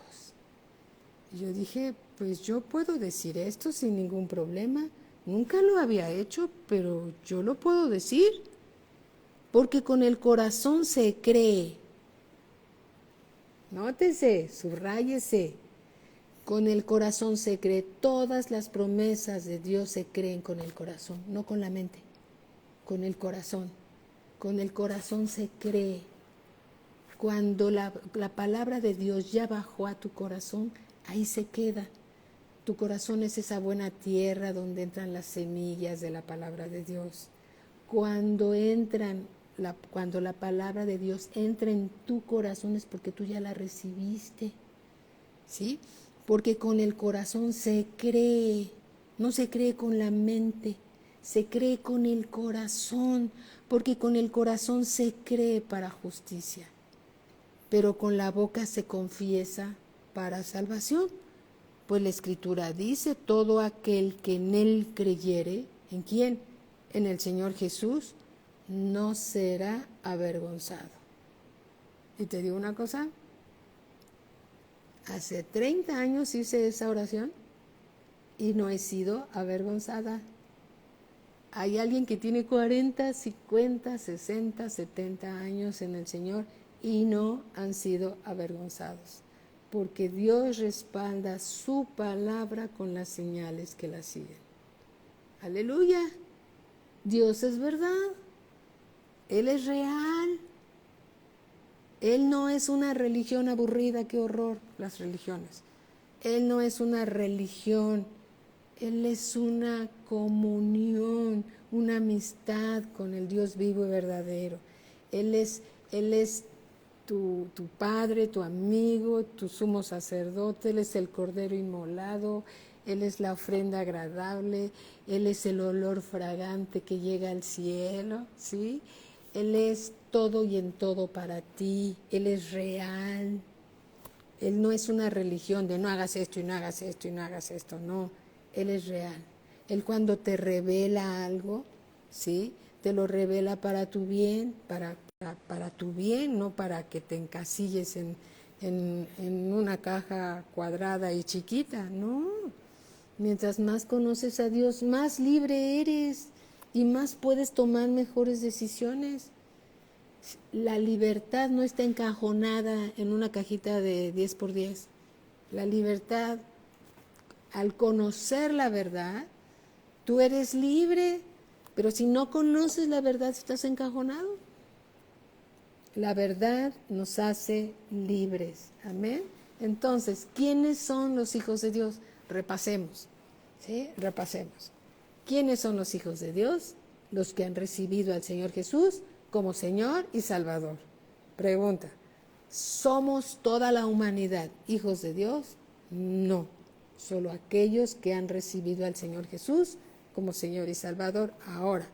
Y yo dije, pues yo puedo decir esto sin ningún problema. Nunca lo había hecho, pero yo lo puedo decir. Porque con el corazón se cree. Nótese, subráyese. Con el corazón se cree. Todas las promesas de Dios se creen con el corazón, no con la mente. Con el corazón. Con el corazón se cree. Cuando la palabra de Dios ya bajó a tu corazón, ahí se queda. Tu corazón es esa buena tierra donde entran las semillas de la palabra de Dios. Cuando la palabra de Dios entra en tu corazón es porque tú ya la recibiste, ¿sí? Porque con el corazón se cree, no se cree con la mente, se cree con el corazón, porque con el corazón se cree para justicia, pero con la boca se confiesa para salvación. Pues la Escritura dice, todo aquel que en Él creyere, ¿en quién? En el Señor Jesús, no será avergonzado. Y te digo una cosa, hace 30 años hice esa oración y no he sido avergonzada. Hay alguien que tiene 40, 50, 60, 70 años en el Señor y no han sido avergonzados, porque Dios respalda su palabra con las señales que la siguen. Aleluya. Dios es verdad. Él es real. Él no es una religión aburrida, qué horror las religiones. Él no es una religión, Él es una comunión, una amistad con el Dios vivo y verdadero. Él es tu Padre, tu amigo, tu sumo sacerdote, Él es el Cordero inmolado, Él es la ofrenda agradable, Él es el olor fragante que llega al cielo, ¿sí? Él es todo y en todo para ti, Él es real. Él no es una religión de no hagas esto y no hagas esto y no hagas esto, no. Él es real. Él cuando te revela algo, ¿sí? Te lo revela para tu bien, para tu bien, no para que te encasilles en una caja cuadrada y chiquita, no. Mientras más conoces a Dios, más libre eres y más puedes tomar mejores decisiones. La libertad no está encajonada en una cajita de 10 por 10. La libertad, al conocer la verdad, tú eres libre, pero si no conoces la verdad, estás encajonado. La verdad nos hace libres. Amén. Entonces, ¿quiénes son los hijos de Dios? Repasemos. ¿Sí? Repasemos. ¿Quiénes son los hijos de Dios? Los que han recibido al Señor Jesús como Señor y Salvador. Pregunta, ¿somos toda la humanidad hijos de Dios? No, solo aquellos que han recibido al Señor Jesús como Señor y Salvador. Ahora,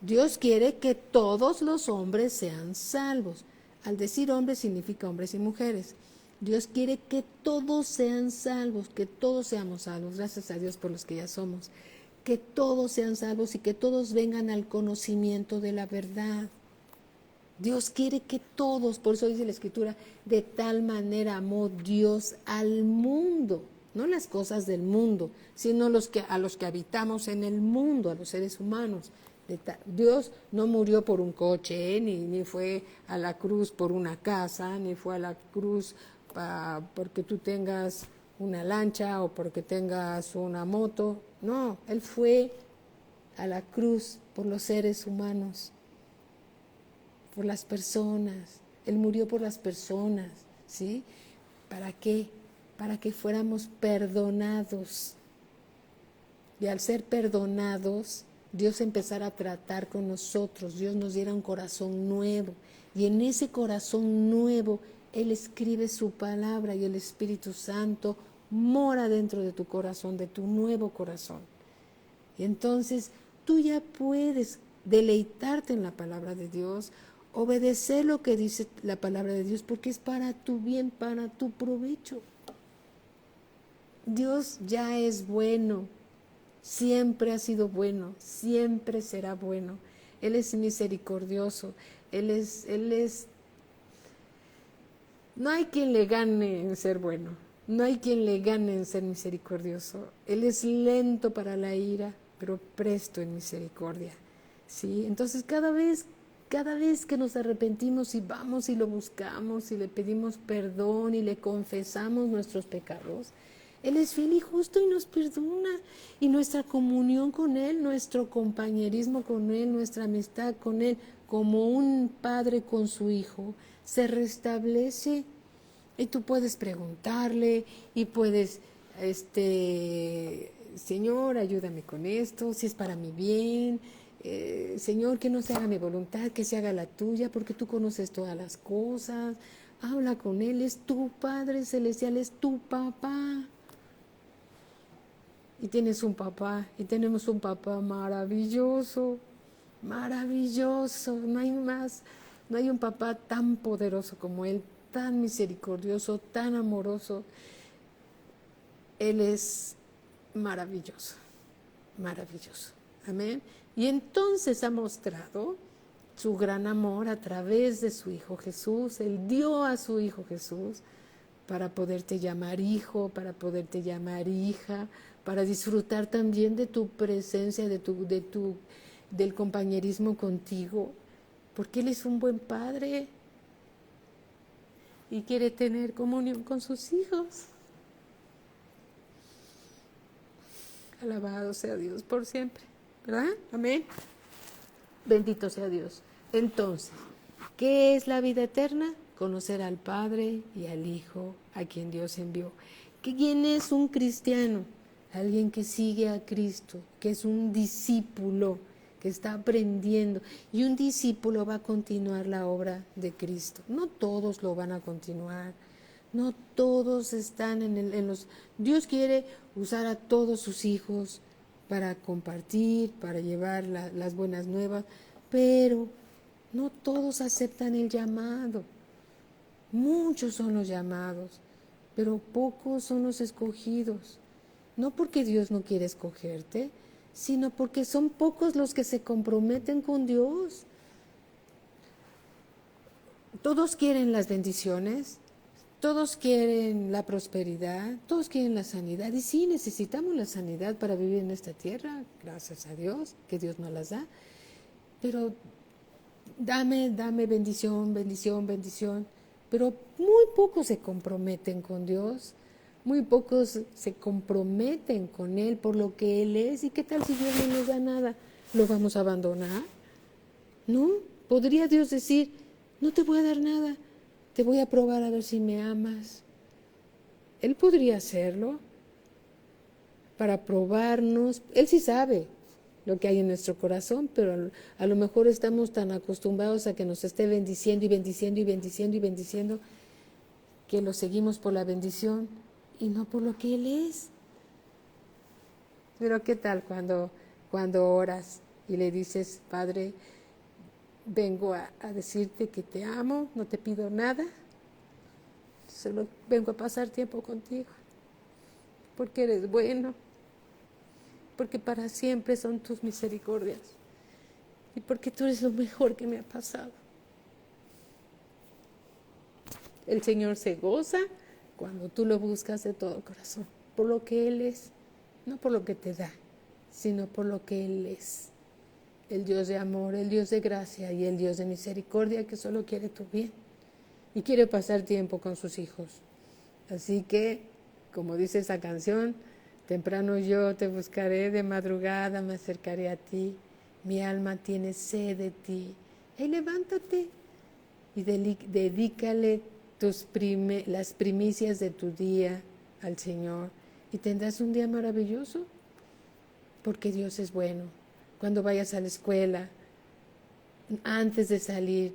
Dios quiere que todos los hombres sean salvos. Al decir hombres significa hombres y mujeres. Dios quiere que todos sean salvos, que todos seamos salvos. Gracias a Dios por los que ya somos. Que todos sean salvos y que todos vengan al conocimiento de la verdad. Dios quiere que todos, por eso dice la Escritura, de tal manera amó Dios al mundo, no las cosas del mundo, sino a los que habitamos en el mundo, a los seres humanos. Dios no murió por un coche, ni fue a la cruz por una casa, ni fue a la cruz porque tú tengas una lancha o porque tengas una moto. No, Él fue a la cruz por los seres humanos, por las personas. Él murió por las personas, ¿sí? ¿Para qué? Para que fuéramos perdonados. Y al ser perdonados, Dios empezara a tratar con nosotros, Dios nos diera un corazón nuevo. Y en ese corazón nuevo, Él escribe su palabra y el Espíritu Santo mora dentro de tu corazón, de tu nuevo corazón. Y entonces tú ya puedes deleitarte en la palabra de Dios, obedecer lo que dice la palabra de Dios, porque es para tu bien, para tu provecho. Dios ya es bueno, siempre ha sido bueno, siempre será bueno. Él es misericordioso, no hay quien le gane en ser bueno, no hay quien le gane en ser misericordioso. Él es lento para la ira, pero presto en misericordia. ¿Sí? Entonces cada vez que nos arrepentimos y vamos y lo buscamos y le pedimos perdón y le confesamos nuestros pecados, Él es fiel y justo y nos perdona. Y nuestra comunión con Él, nuestro compañerismo con Él, nuestra amistad con Él, como un padre con su hijo, se restablece. Y tú puedes preguntarle y puedes, Señor, ayúdame con esto, si es para mi bien. Señor, que no se haga mi voluntad, que se haga la tuya, porque tú conoces todas las cosas. Habla con Él, es tu Padre Celestial, es tu papá. Y tienes un papá, y tenemos un papá maravilloso, maravilloso. No hay más, no hay un papá tan poderoso como Él, tan misericordioso, tan amoroso. Él es maravilloso, maravilloso. Amén. Y entonces ha mostrado su gran amor a través de su Hijo Jesús. Él dio a su Hijo Jesús para poderte llamar hijo, para poderte llamar hija, para disfrutar también de tu presencia, del compañerismo contigo, porque Él es un buen padre y quiere tener comunión con sus hijos. Alabado sea Dios por siempre, ¿verdad? Amén. Bendito sea Dios. Entonces, ¿qué es la vida eterna? Conocer al Padre y al Hijo, a quien Dios envió. ¿Quién es un cristiano? Alguien que sigue a Cristo, que es un discípulo, que está aprendiendo. Y un discípulo va a continuar la obra de Cristo. No todos lo van a continuar. No todos están en los... Dios quiere usar a todos sus hijos para compartir, para llevar las buenas nuevas, pero no todos aceptan el llamado. Muchos son los llamados, pero pocos son los escogidos. No porque Dios no quiere escogerte, sino porque son pocos los que se comprometen con Dios. Todos quieren las bendiciones, todos quieren la prosperidad, todos quieren la sanidad. Y sí, necesitamos la sanidad para vivir en esta tierra, gracias a Dios, que Dios nos las da. Pero dame bendición, bendición, bendición. Pero muy pocos se comprometen con Dios, muy pocos se comprometen con Él por lo que Él es. ¿Y qué tal si Dios no nos da nada? ¿Lo vamos a abandonar? ¿No? ¿Podría Dios decir, no te voy a dar nada, te voy a probar a ver si me amas? Él podría hacerlo para probarnos. Él sí sabe lo que hay en nuestro corazón, pero a lo mejor estamos tan acostumbrados a que nos esté bendiciendo y bendiciendo y bendiciendo y bendiciendo, que lo seguimos por la bendición y no por lo que Él es. Pero ¿qué tal cuando oras y le dices, Padre, vengo a decirte que te amo, no te pido nada, solo vengo a pasar tiempo contigo, porque eres bueno, porque para siempre son tus misericordias y porque tú eres lo mejor que me ha pasado? El Señor se goza cuando tú lo buscas de todo corazón, por lo que Él es, no por lo que te da, sino por lo que Él es. El Dios de amor, el Dios de gracia y el Dios de misericordia, que solo quiere tu bien y quiere pasar tiempo con sus hijos. Así que, como dice esa canción, temprano yo te buscaré, de madrugada me acercaré a ti, mi alma tiene sed de ti. Hey, levántate y dedícale las primicias de tu día al Señor y tendrás un día maravilloso, porque Dios es bueno. Cuando vayas a la escuela, antes de salir,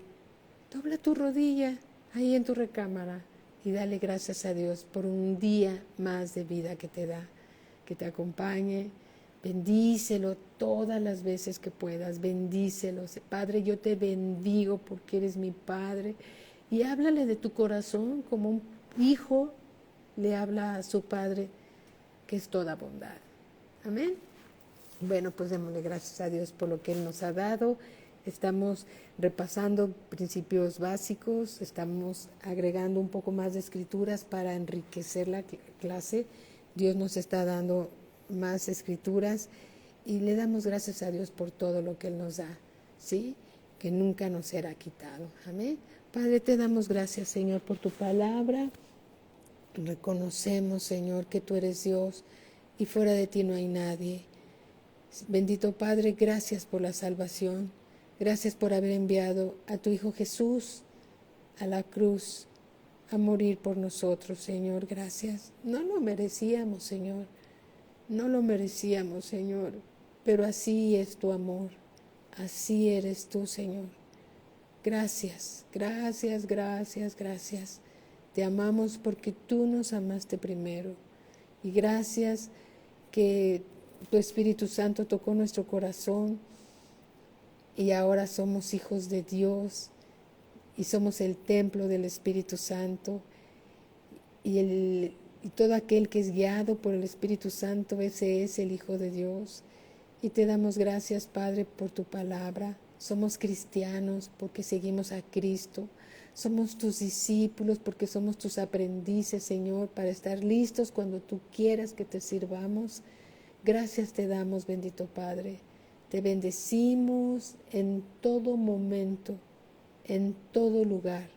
dobla tu rodilla ahí en tu recámara y dale gracias a Dios por un día más de vida que te da, que te acompañe. Bendícelo todas las veces que puedas, bendícelo. Padre, yo te bendigo porque eres mi Padre. Y háblale de tu corazón como un hijo le habla a su padre. que es toda bondad. Amén. Bueno, pues démosle gracias a Dios por lo que Él nos ha dado. Estamos repasando principios básicos, estamos agregando un poco más de escrituras para enriquecer la clase. Dios nos está dando más escrituras y le damos gracias a Dios por todo lo que Él nos da, ¿sí? Que nunca nos será quitado. Amén. Padre, te damos gracias, Señor, por tu palabra. Reconocemos, Señor, que tú eres Dios y fuera de ti no hay nadie. Bendito Padre, gracias por la salvación. Gracias por haber enviado a tu Hijo Jesús a la cruz a morir por nosotros, Señor. Gracias. No lo merecíamos, Señor. No lo merecíamos, Señor. Pero así es tu amor. Así eres tú, Señor. Gracias, gracias, gracias, gracias. Te amamos porque tú nos amaste primero. Y gracias que tu Espíritu Santo tocó nuestro corazón y ahora somos hijos de Dios y somos el templo del Espíritu Santo y todo aquel que es guiado por el Espíritu Santo, ese es el Hijo de Dios. Y te damos gracias, Padre, por tu palabra. Somos cristianos porque seguimos a Cristo. Somos tus discípulos porque somos tus aprendices, Señor, para estar listos cuando tú quieras que te sirvamos. Gracias te damos, bendito Padre. Te bendecimos en todo momento, en todo lugar,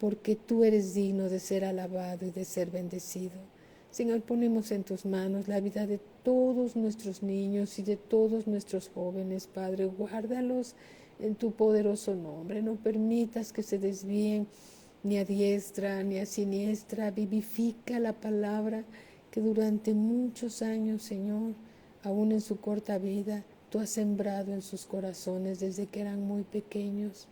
porque tú eres digno de ser alabado y de ser bendecido. Señor, ponemos en tus manos la vida de todos nuestros niños y de todos nuestros jóvenes, Padre. Guárdalos en tu poderoso nombre. No permitas que se desvíen ni a diestra ni a siniestra. Vivifica la palabra que durante muchos años, Señor, aún en su corta vida, tú has sembrado en sus corazones desde que eran muy pequeños.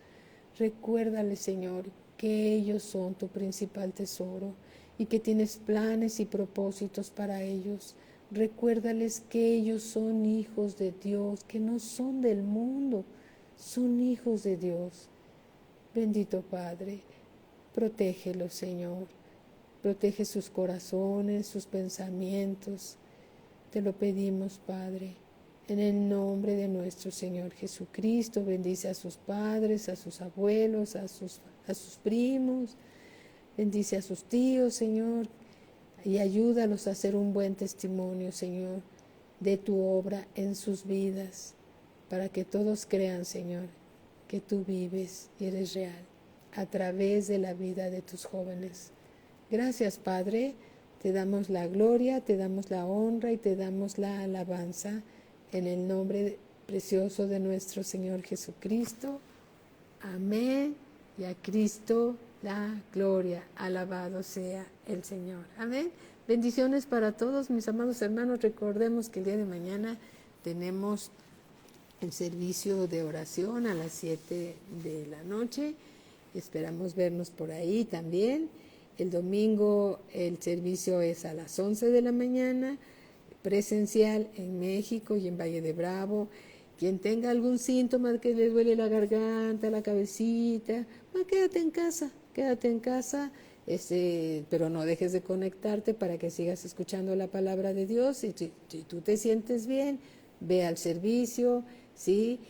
Recuérdales, Señor, que ellos son tu principal tesoro y que tienes planes y propósitos para ellos. Recuérdales que ellos son hijos de Dios, que no son del mundo, son hijos de Dios. Bendito Padre, protégelos, Señor. Protege sus corazones, sus pensamientos. Te lo pedimos, Padre, en el nombre de nuestro Señor Jesucristo. Bendice a sus padres, a sus abuelos, a sus primos. Bendice a sus tíos, Señor, y ayúdalos a hacer un buen testimonio, Señor, de tu obra en sus vidas, para que todos crean, Señor, que tú vives y eres real a través de la vida de tus jóvenes. Gracias, Padre, te damos la gloria, te damos la honra y te damos la alabanza en el nombre precioso de nuestro Señor Jesucristo. Amén. Y a Cristo la gloria. Alabado sea el Señor. Amén. Bendiciones para todos, mis amados hermanos. Recordemos que el día de mañana tenemos el servicio de oración a las 7 de la noche. Esperamos vernos por ahí también. El domingo el servicio es a las 11 de la mañana, presencial en México y en Valle de Bravo. Quien tenga algún síntoma que le duele la garganta, la cabecita, quédate en casa, pero no dejes de conectarte para que sigas escuchando la palabra de Dios. Y si tú te sientes bien, ve al servicio, ¿sí?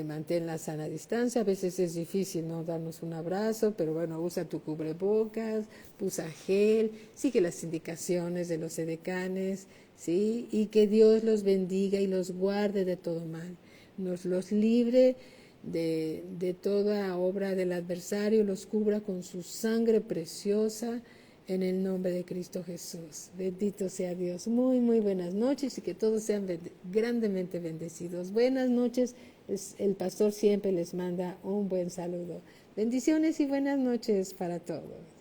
Mantén la sana distancia. A veces es difícil no darnos un abrazo, pero bueno, usa tu cubrebocas, usa gel, sigue las indicaciones de los edecanes, ¿sí? Y que Dios los bendiga y los guarde de todo mal, los libre de toda obra del adversario, los cubra con su sangre preciosa en el nombre de Cristo Jesús. Bendito sea Dios. Muy, muy buenas noches y que todos sean grandemente bendecidos. Buenas noches. El pastor siempre les manda un buen saludo. Bendiciones y buenas noches para todos.